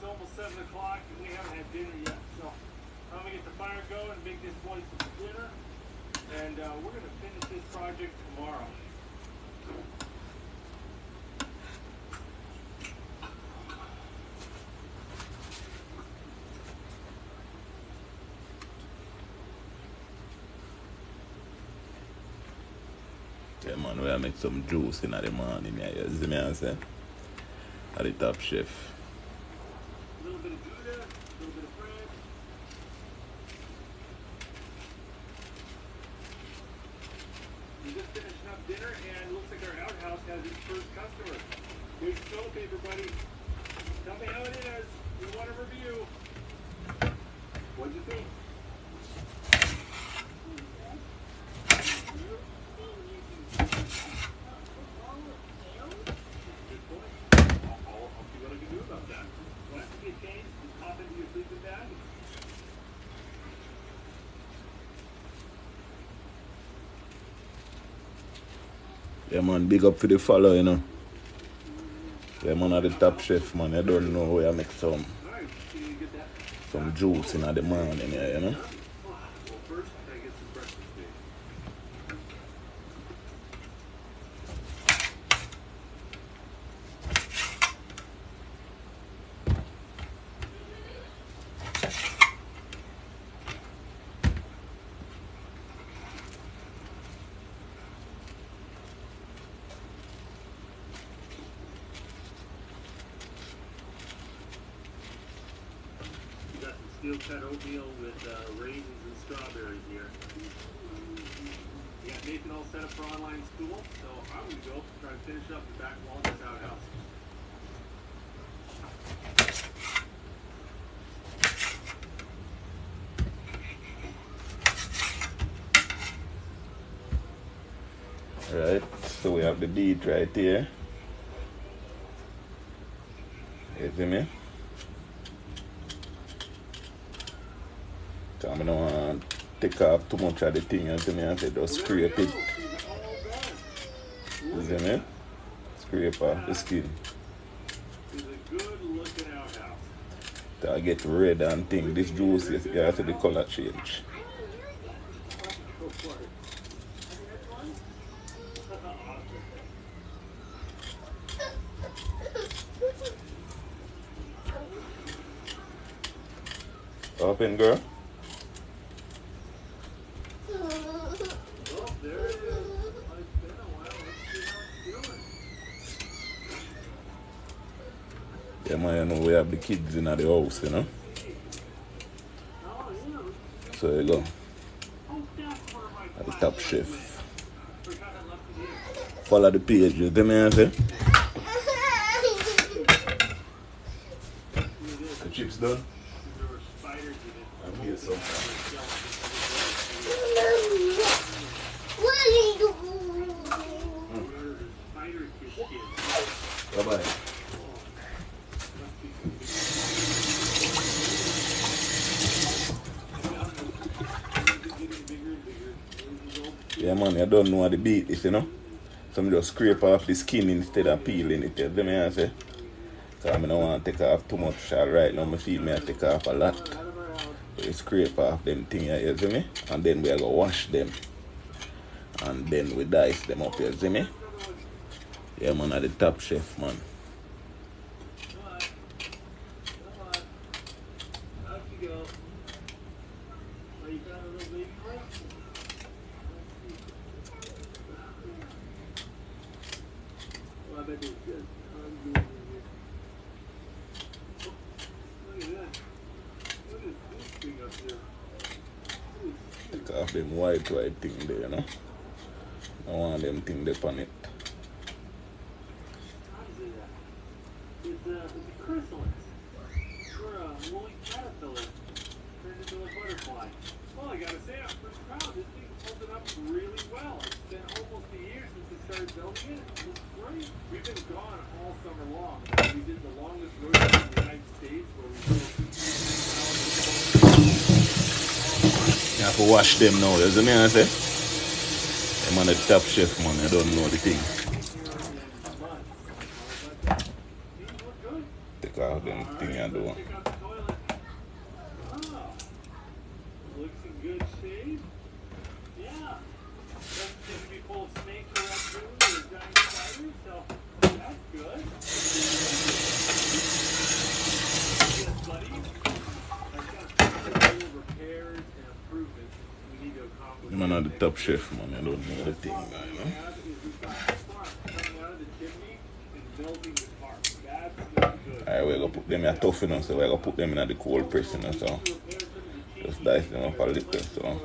almost 7 o'clock and we haven't had dinner yet. So I'm going to get the fire going and make this boy some dinner. And we're going to finish this project tomorrow. Yeah, man, we make some juice in the morning. You see me, I say? At the Top Chef. A little bit of Gouda, a little bit of bread. We're just finishing up dinner, and it looks like our outhouse has its first customer. Here's the toilet paper, buddy. Tell me how it is. We want a review. What'd you think? Yeah, man, big up for the follow, you know. Yeah, man, at the Top Chef, man. I don't know where I make some juice in the morning, yeah, you know. Steel cut oatmeal with raisins and strawberries here. We got Nathan all set up for online school, so I'm going to go try to finish up the back wall of this outhouse. Right, so we have the beet right here. You see me? I don't want to take off too much of the thing, you see me? I say just scrape it. You see me? Scrape off the skin. To get red and thing. This juice, you see the color change. Open, girl. Yeah, man, you know, we have the kids in the house, you know. So you go. At the Top Chef. Follow the page, you see me, I say? The chips done? I'm here sometimes. Bye-bye. Yeah, man, you don't know how to beat this, you know. So I just scrape off the skin instead of peeling it. You see me, I say? So I don't want to take off too much. Right now, I feel me I take off a lot. So you scrape off them things, you see me? And then we are going to wash them. And then we dice them up, you see me? Yeah, man, at the Top Chef, man. Take off them white thing there, you know. I want them thing there on it. It's a chrysalis. Or a woolly caterpillar turned into a butterfly. Well, I gotta say, I'm pretty proud. This thing's holding up really well. It's been almost a year since we started building it. It looks great. We've been gone all summer long. We did the longest road trip in the United States where we built. You have to wash them now, you see me, I say? I'm on the Top Chef, man. I don't know the thing. Take off off them thing I do. Check out the toilet. Oh, looks in good shape. Yeah. Doesn't seem to be full of snakes or raccoons or giant spiders, so that's good. Yes, buddy. I've got several little repairs and improvements we need to accomplish. I'm not the top chef, man. I don't know the thing, you know. We've got the spark coming out of the chimney and melting the spark. That's not good. Alright, we're gonna put them in a tough, you know, so we're gonna put them in the cold press, you know, so just dice them up a little so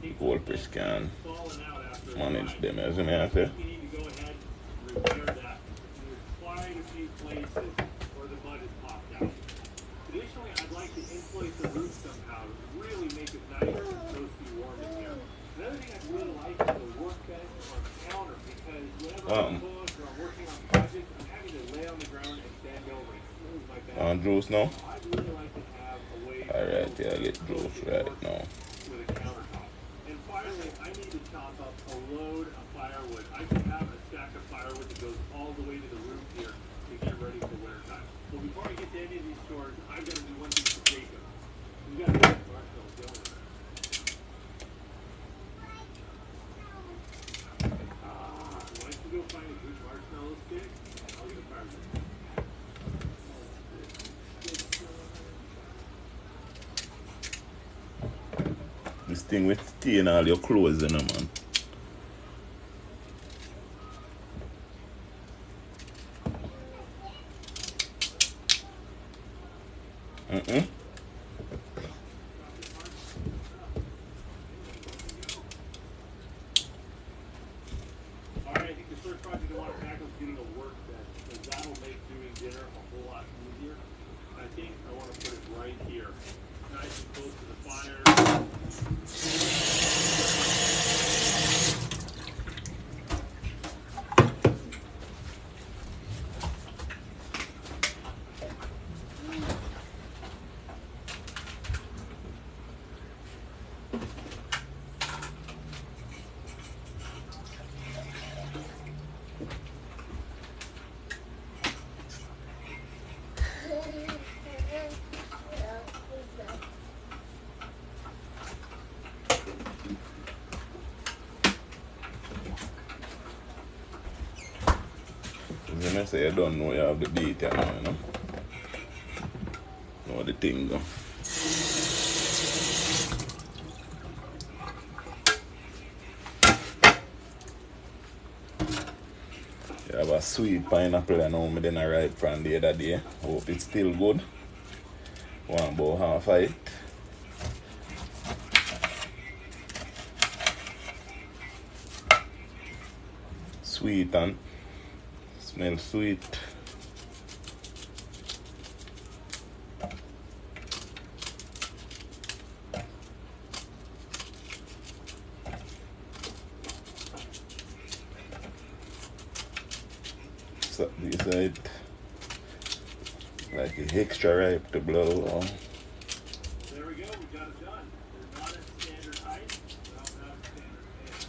the cold press can manage them, as I say. We need to go ahead and repair that. There's quite a few places where the mud has popped out. Additionally, I'd like to insulate the roof somehow to really make it nice and toasty warm in here. Another thing I'd really like is a workbench or a counter because whenever I'm close or I'm working on projects, I'm having to lay on the ground and bend over and smooth my back. On juice now? I'd really like to have a way to Alright, yeah, I get juice right now. with a countertop. And finally, I need to chop up a load of firewood. I can have a stack of firewood that goes all the way to the roof here to get ready for winter time. But before I get to any of these chores, I've got to do one thing for Jacob. We've got to get marshmallows going. Why don't you go find a good marshmallow stick? I'll get a firewood. This thing with stain all your clothes, you know, man. Alright, I think the first project I want to tackle is getting a workbench, because that'll make doing dinner a whole lot easier. I think I want to put it right here, nice and close to the fire. When I say I don't know, you have the data now, you know. Know the thing go. You have a sweet pineapple I know me then I ripe from the other day. Hope it's still good. One about half of it. Sweet and smell sweet. So this side like it's extra ripe to blow. There we go, we got it done. They're not at standard height, but I'm not at standard height.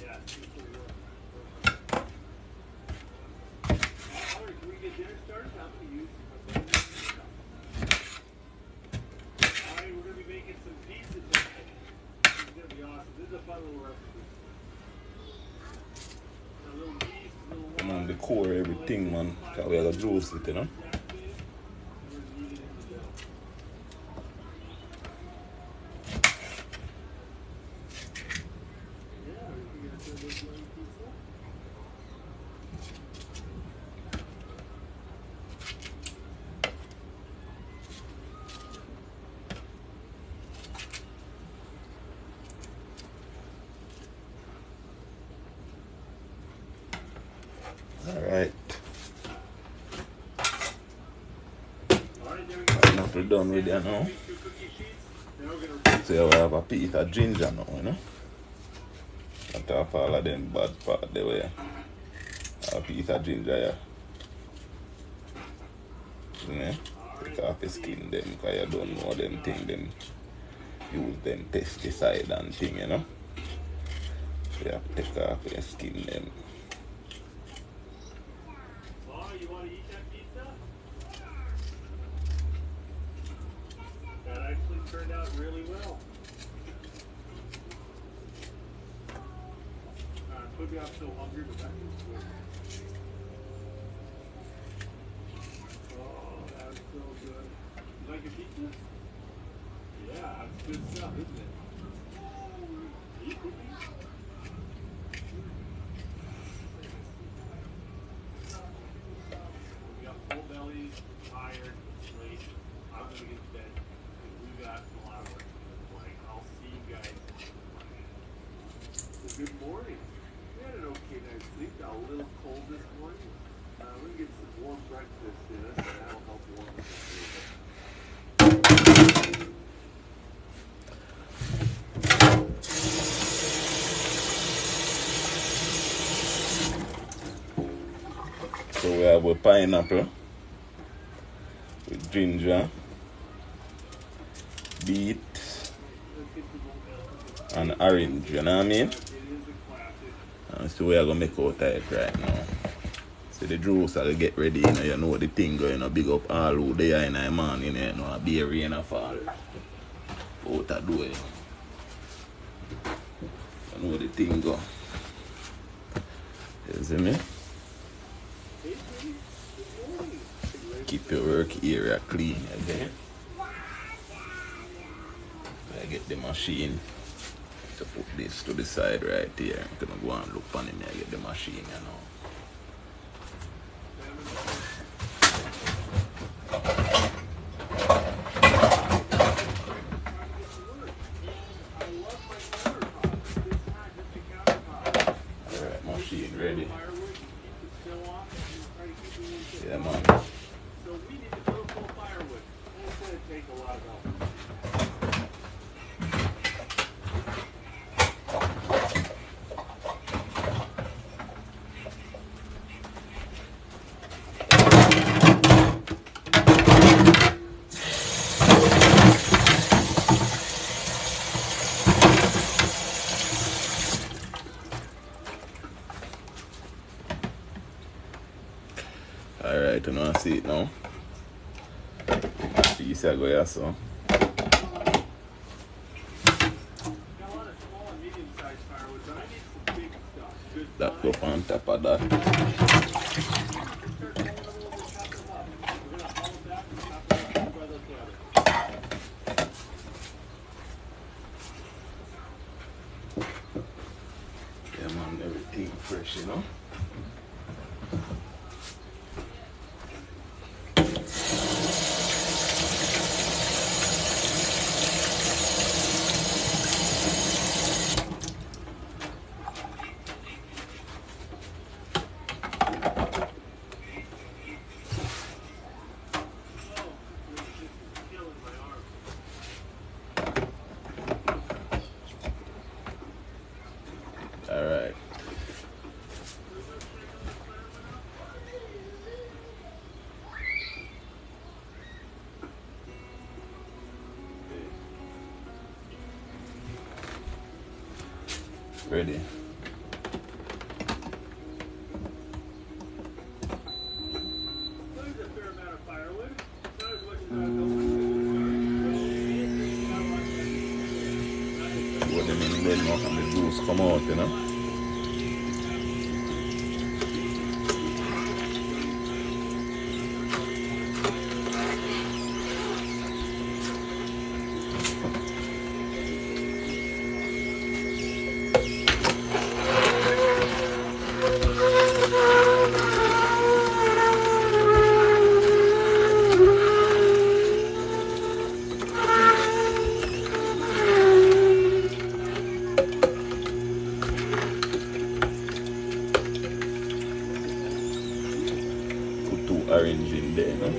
Yeah, this will work. Alright, can we get dinner started? I'm going to use my baby stuff. Alright, we're going to be making some pizza tonight. This is going to be awesome. This is a fun little recipe. A little yeast, a little water. Man, the core everything, man. Cause we have to juice it, you know. Alright. Pineapple done with you now. So we have a piece of ginger now, you know. Not off all of them bad part there where a piece of ginger, yeah. Yeah. Take off the skin them because you don't know them thing them use them pesticide and thing, you know. So you have to take off your skin them. you want to eat that pizza? That actually turned out really well. Maybe I'm so hungry, but that was good. Oh, that's so good. You like your pizza? Yeah, that's good stuff, isn't it? Eat with me? We got full bellies, tired, late. I'm gonna get to bed because we got a lot of work to do. Like, I'll see you guys. So good morning. We had an okay night's sleep. Got a little cold this morning. We're gonna get some warm breakfast in us, and that'll help warm us up a little bit. So we have a pineapple with ginger, beet, and orange, you know what I mean? And so we are going to make out of it right now. So the juice will get ready, you know the thing going to big up all who they are in the morning, you know, a be a rain or fall. Out of do it. You know the thing go. You see me? Keep your work area clean, okay? I get the machine to put this to the side right here. I'm gonna go and look on him and get the machine, you know. Alright, machine ready. Yeah, man. So we need to go full firewood. It's going to take a lot of help. Alright, you know I see it now. Piece I go here, so. Got a lot of small and medium-sized firewood, but I need some big stuff. Good That go on top of that. We're going to haul it back and chop it up and brother together. Yeah, man, everything fresh, you know. Alright. Ready. There's a fair amount of firewood. Not as much as I What them in the now and the juice come out, you know. Put 2 orange in there, you know.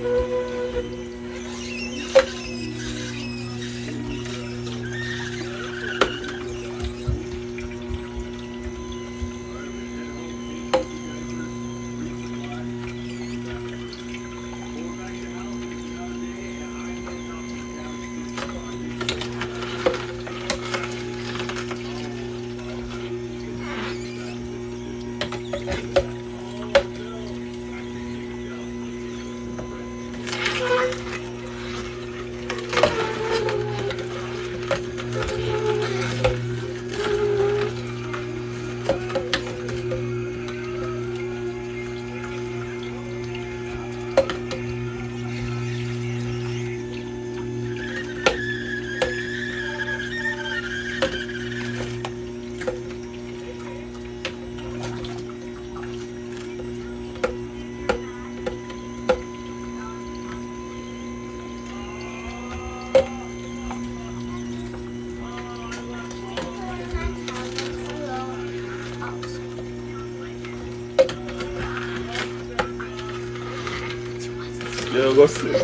Yeah, go sleep.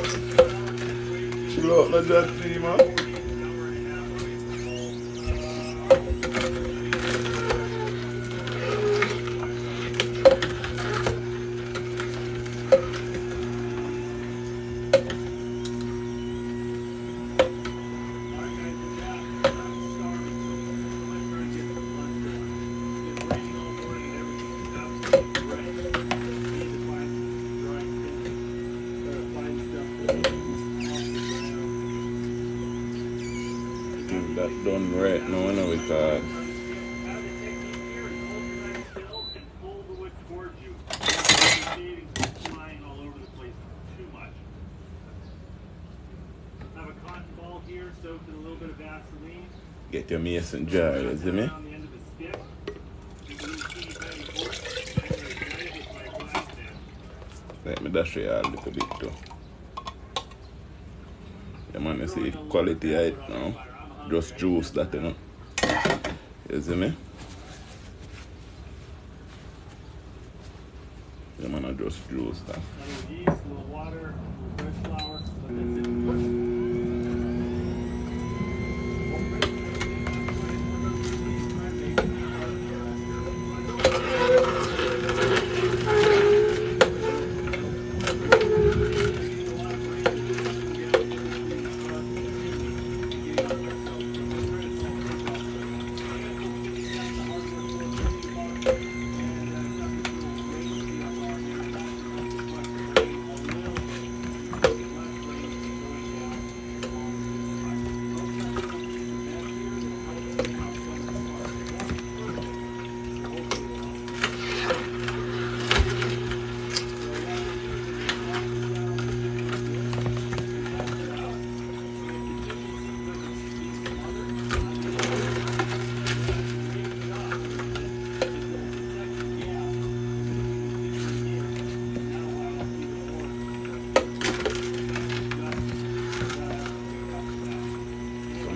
Chill out like that, thing, man. That done right now, you know, because Have a cotton ball here soaked in a little bit of Vaseline. get your mason jar, you see me? On the end of the stick. You can use teeny tiny fork. I'm going to try it with my glass now. Let me dash you a little bit too. Yeah, man, you see quality of it now. Just juice that, you know. You see me? Yeah, man, I just juice that. A little yeast, a little water, a little bread flour. Let that sit for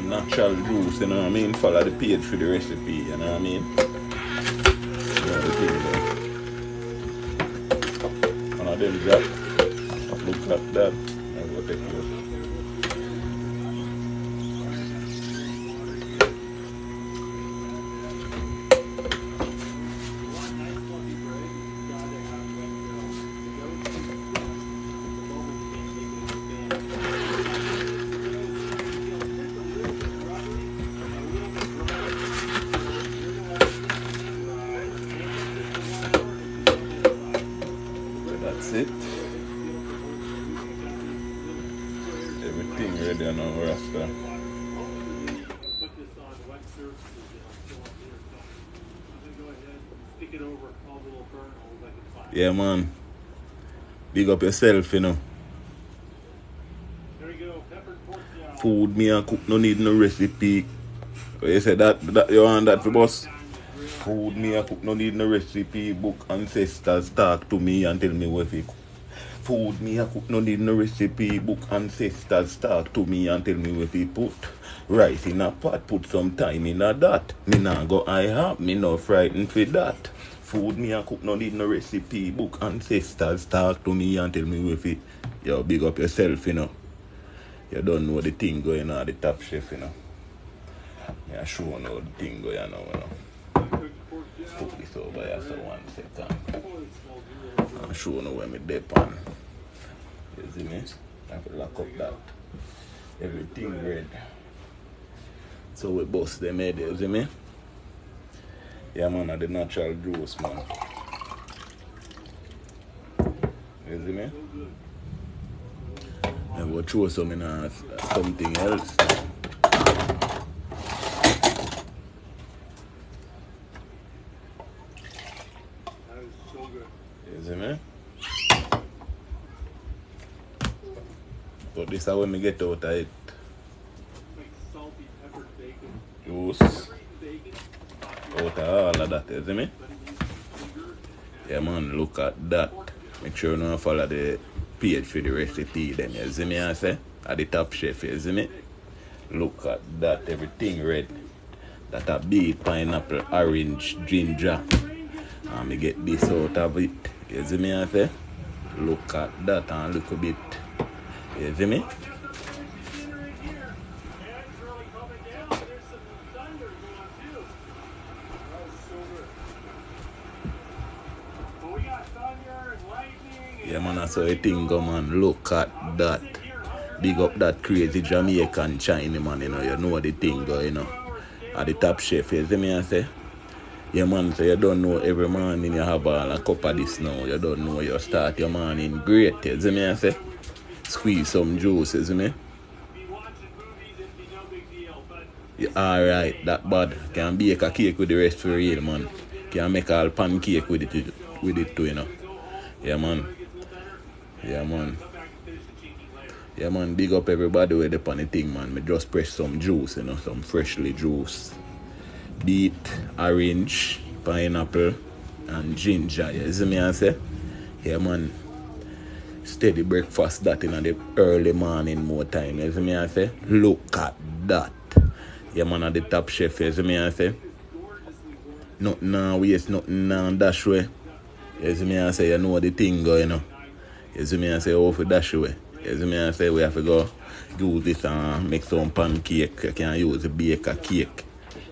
Natural juice, you know what I mean? Follow the page for the recipe, you know what I mean? You know the thing there. One of them drop. Look at that. I'm going to take you. That's it. Everything ready on our rasta. put this on wet surfaces and I'm still up here. So I'm going to go ahead and stick it over all the little burn holes I can find. Yeah, man. Big up yourself, you know. There you go, peppered pork jowl. Food me and cook, no need no recipe. You said that you want that for boss? Food me and cook, no need no recipe. Book ancestors talk to me and tell me what it. Food me and cook, no need no recipe. Book ancestors talk to me and tell me what it put. Rice in a pot, put some time in a that. Me nah go I have, me no frightened for that. Food me and cook, no need no recipe. Book ancestors talk to me and tell me what it. Yo, big up yourself, you know. You don't know the thing going on the Top Chef, you know. Yeah, sure know the thing going on now, you know. Put this over here for 1 second. I'm sure know where me dip on. You see me? I have to lock up that. Everything red. So we bust them head, you see me? Yeah, man, the natural juice, man. You see me? I will throw some in something else. You see me? But this is when me get out of it. Salty peppered bacon. Juice. Out of all of that, you see me? Yeah, man, look at that. Make sure you don't follow the page for the recipe then, you see me? I say? At the Top Chef, you see me? Look at that, everything red. That a beet, pineapple, orange, ginger. And me get this out of it. You see me? I say? Look at that and look a bit. You see me? I got some finished dinner in here. And it's really coming down. There's some thunder going too. That's so good. Well, we got thunder and lightning. Yeah, man, that's how you think go, man. Look at that. Big up that crazy Jamaican China, man, you know the thing go, At the Top Chef, you see me, I say? Yeah, man, so you don't know every morning you have a cup of this now. You don't know you start your morning great, you see me, I say? Squeeze some juice, you see me? Yeah, alright, that bad. Can bake a cake with the rest for real, man. Can make all pancake with it too, Yeah, man. Yeah, man. Yeah, man, big up everybody with the funny thing, man. Me just press some juice, some freshly juice. Beet, orange, pineapple, and ginger. You see me, I say? Yeah, man. Steady breakfast that in the early morning more time. You see me, I say? Look at that. Yeah, man, at the Top Chef. You see me, I say? Nothing now waste, nothing now dash way. You see me, I say? You know the thing go, You see me, I say? Oh, for dash way. You see me, I say? We have to go use this and make some pancake. You can use the bake a cake.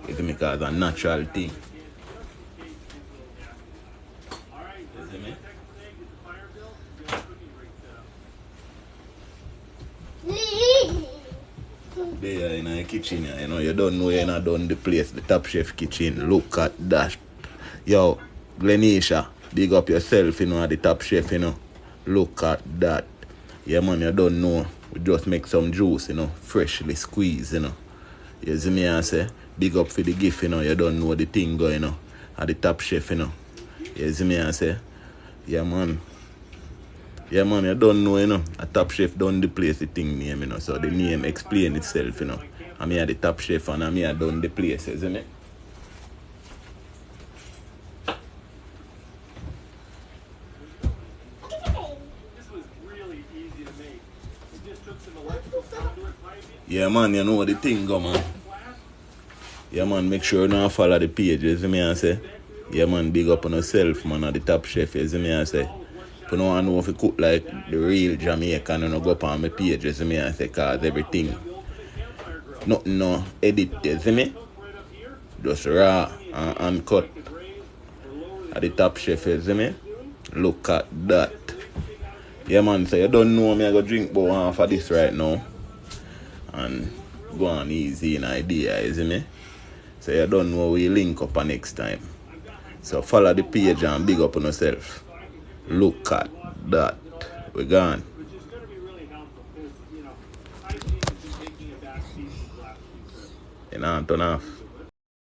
You see me, because it's a natural thing. You see me? There in the kitchen, you don't know you're not done the place, the Top Chef kitchen. Look at that. Yo, Glenisha, big up yourself, at the Top Chef, Look at that. Yeah, man, you don't know. We just make some juice, freshly squeezed, You see me, I say? Big up for the gift, You don't know the thing going, At the Top Chef, You see me, I say? Yeah, man. Yeah, man, you don't know, A Top Chef Dundyplace the thing name, So the name explain itself, I'm here the Top Chef and I'm here Dundyplace, isn't it? This was really easy to make. It just took some electrical conduit piping. Yeah, man, you know the thing go, man. Yeah, man, make sure you don't follow the page, you see me, I say? Yeah, man, big up on yourself, man, at the Top Chef, you see me, I say? If you don't know if you cook like the real Jamaican, you go up on my page, you see me, I say, cause everything, nothing no edit, you see me? Just raw and uncut. At the Top Chef, you see me? Look at that. Yeah, man, so you don't know me, I go drink about half of this right now. And go on easy in idea, you see me? So you don't know we link up next time. So follow the page and big up on yourself. Look at that. We're gone. Which is going to be really helpful because, hygiene has been taking a back seat these last few trips. Turn off.